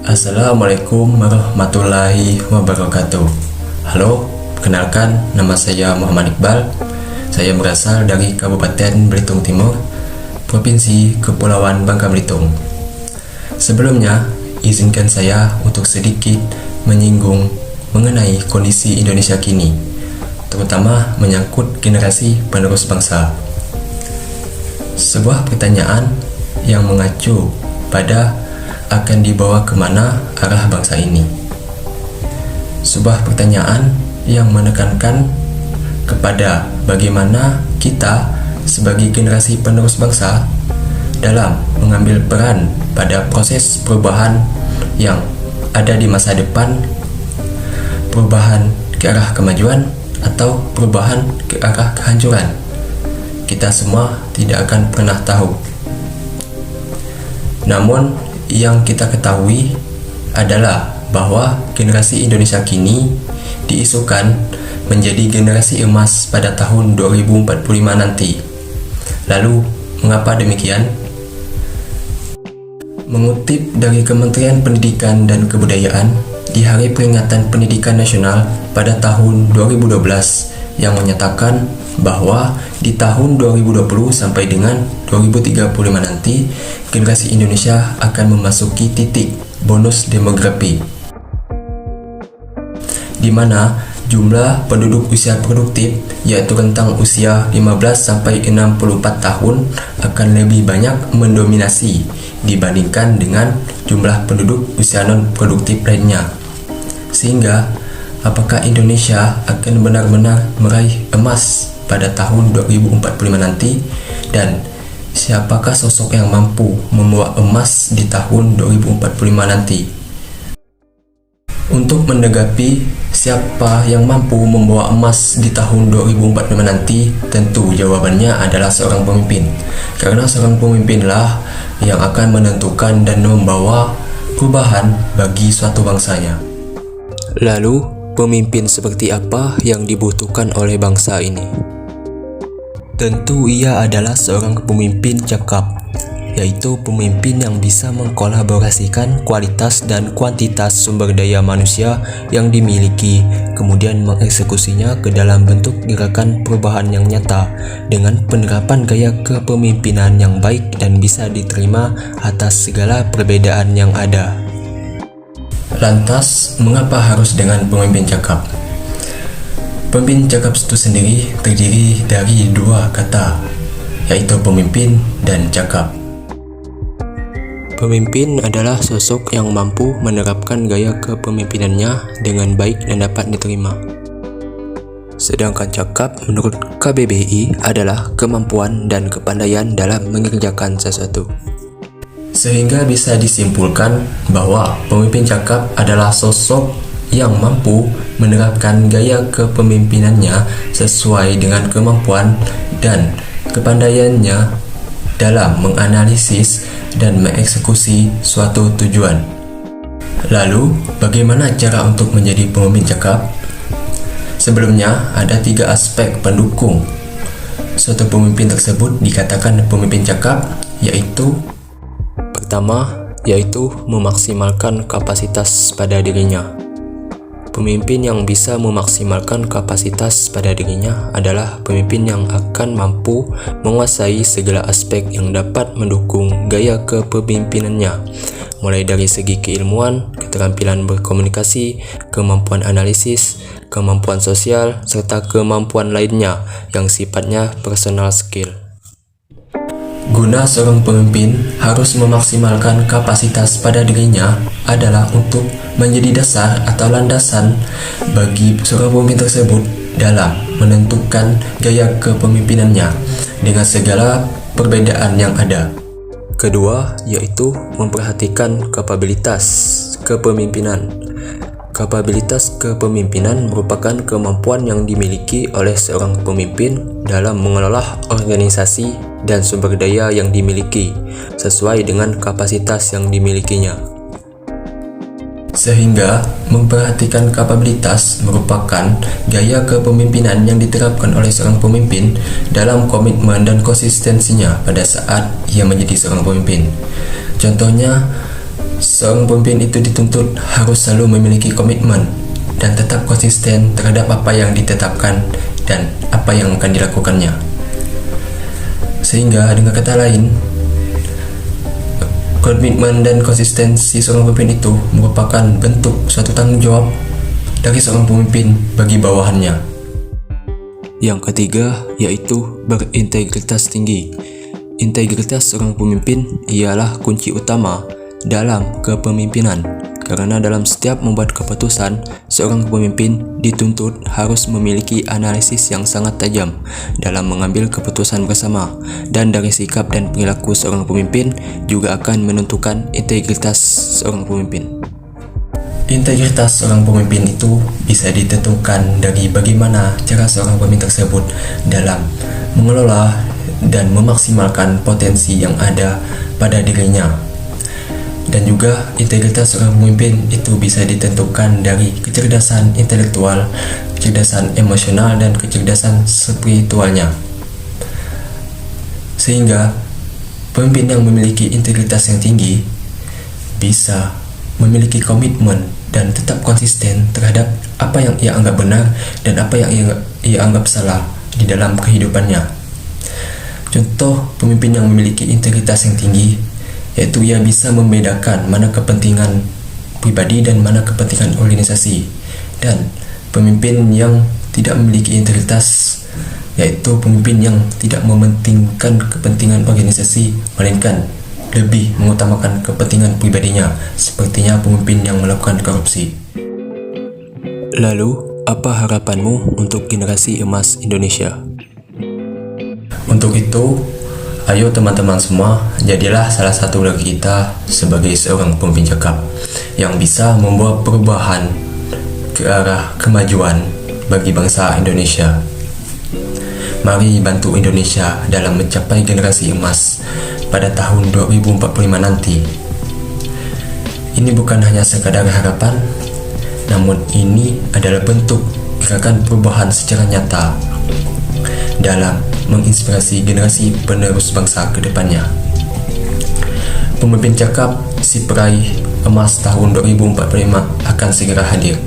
Assalamualaikum warahmatullahi wabarakatuh. Halo, kenalkan nama saya Muhammad Iqbal. Saya berasal dari Kabupaten Belitung Timur, Provinsi Kepulauan Bangka Belitung. Sebelumnya, izinkan saya untuk sedikit menyinggung mengenai kondisi Indonesia kini, terutama menyangkut generasi penerus bangsa. Sebuah pertanyaan yang mengacu pada akan dibawa kemana arah bangsa ini. Sebuah pertanyaan yang menekankan kepada bagaimana kita sebagai generasi penerus bangsa dalam mengambil peran pada proses perubahan yang ada di masa depan, perubahan ke arah kemajuan atau perubahan ke arah kehancuran. Kita semua tidak akan pernah tahu. Namun yang kita ketahui adalah bahwa generasi Indonesia kini diisukan menjadi generasi emas pada tahun 2045 nanti. Lalu, mengapa demikian? Mengutip dari Kementerian Pendidikan dan Kebudayaan di Hari Peringatan Pendidikan Nasional pada tahun 2012 yang menyatakan bahwa di tahun 2020 sampai dengan 2035 nanti generasi Indonesia akan memasuki titik bonus demografi, di mana jumlah penduduk usia produktif yaitu rentang usia 15 sampai 64 tahun akan lebih banyak mendominasi dibandingkan dengan jumlah penduduk usia non produktif lainnya. Sehingga apakah Indonesia akan benar-benar meraih emas pada tahun 2045 nanti, dan siapakah sosok yang mampu membawa emas di tahun 2045 nanti? Untuk menanggapi siapa yang mampu membawa emas di tahun 2045 nanti, tentu jawabannya adalah seorang pemimpin. Karena seorang pemimpinlah yang akan menentukan dan membawa perubahan bagi suatu bangsanya. Lalu, pemimpin seperti apa yang dibutuhkan oleh bangsa ini? Tentu ia adalah seorang pemimpin cakap, yaitu pemimpin yang bisa mengkolaborasikan kualitas dan kuantitas sumber daya manusia yang dimiliki, kemudian mengeksekusinya ke dalam bentuk gerakan perubahan yang nyata dengan penerapan gaya kepemimpinan yang baik dan bisa diterima atas segala perbedaan yang ada. Lantas, mengapa harus dengan pemimpin cakap? Pemimpin cakap itu sendiri terdiri dari dua kata, yaitu pemimpin dan cakap. Pemimpin adalah sosok yang mampu menerapkan gaya kepemimpinannya dengan baik dan dapat diterima. Sedangkan cakap menurut KBBI adalah kemampuan dan kepandaian dalam mengerjakan sesuatu. Sehingga bisa disimpulkan bahwa pemimpin cakap adalah sosok yang mampu menerapkan gaya kepemimpinannya sesuai dengan kemampuan dan kepandaiannya dalam menganalisis dan mengeksekusi suatu tujuan. Lalu, bagaimana cara untuk menjadi pemimpin cakap? Sebelumnya, ada 3 aspek pendukung suatu pemimpin tersebut dikatakan pemimpin cakap, yaitu pertama, yaitu memaksimalkan kapasitas pada dirinya. Pemimpin yang bisa memaksimalkan kapasitas pada dirinya adalah pemimpin yang akan mampu menguasai segala aspek yang dapat mendukung gaya kepemimpinannya, mulai dari segi keilmuan, keterampilan berkomunikasi, kemampuan analisis, kemampuan sosial, serta kemampuan lainnya yang sifatnya personal skill. Guna seorang pemimpin harus memaksimalkan kapasitas pada dirinya adalah untuk menjadi dasar atau landasan bagi seorang pemimpin tersebut dalam menentukan gaya kepemimpinannya dengan segala perbedaan yang ada. Kedua, yaitu memperhatikan kapabilitas kepemimpinan. Kapabilitas kepemimpinan merupakan kemampuan yang dimiliki oleh seorang pemimpin dalam mengelola organisasi dan sumber daya yang dimiliki sesuai dengan kapasitas yang dimilikinya. Sehingga memperhatikan kapabilitas merupakan gaya kepemimpinan yang diterapkan oleh seorang pemimpin dalam komitmen dan konsistensinya pada saat ia menjadi seorang pemimpin. Contohnya, Seorang pemimpin itu dituntut harus selalu memiliki komitmen dan tetap konsisten terhadap apa yang ditetapkan dan apa yang akan dilakukannya. Sehingga dengan kata lain, komitmen dan konsistensi seorang pemimpin itu merupakan bentuk suatu tanggung jawab dari seorang pemimpin bagi bawahannya. Yang ketiga yaitu berintegritas tinggi. Integritas seorang pemimpin ialah kunci utama dalam kepemimpinan, karena dalam setiap membuat keputusan, seorang pemimpin dituntut harus memiliki analisis yang sangat tajam dalam mengambil keputusan bersama, dan dari sikap dan perilaku seorang pemimpin juga akan menentukan integritas seorang pemimpin. Integritas seorang pemimpin itu bisa ditentukan dari bagaimana cara seorang pemimpin tersebut dalam mengelola dan memaksimalkan potensi yang ada pada dirinya. Dan juga integritas seorang pemimpin itu bisa ditentukan dari kecerdasan intelektual, kecerdasan emosional, dan kecerdasan spiritualnya. Sehingga pemimpin yang memiliki integritas yang tinggi bisa memiliki komitmen dan tetap konsisten terhadap apa yang ia anggap benar dan apa yang ia anggap salah di dalam kehidupannya. Contoh pemimpin yang memiliki integritas yang tinggi yaitu ia bisa membedakan mana kepentingan pribadi dan mana kepentingan organisasi. Dan pemimpin yang tidak memiliki integritas yaitu pemimpin yang tidak mementingkan kepentingan organisasi, melainkan lebih mengutamakan kepentingan pribadinya, sepertinya pemimpin yang melakukan korupsi. Lalu, apa harapanmu untuk generasi emas Indonesia? Untuk itu, ayo teman-teman semua, jadilah salah satu dari kita sebagai seorang pemimpin cakap yang bisa membawa perubahan ke arah kemajuan bagi bangsa Indonesia. Mari bantu Indonesia dalam mencapai generasi emas pada tahun 2045 nanti. Ini bukan hanya sekadar harapan, namun ini adalah bentuk gerakan perubahan secara nyata dalam menginspirasi generasi penerus bangsa ke depannya. Pemimpin cakap si peraih emas tahun 2045 akan segera hadir.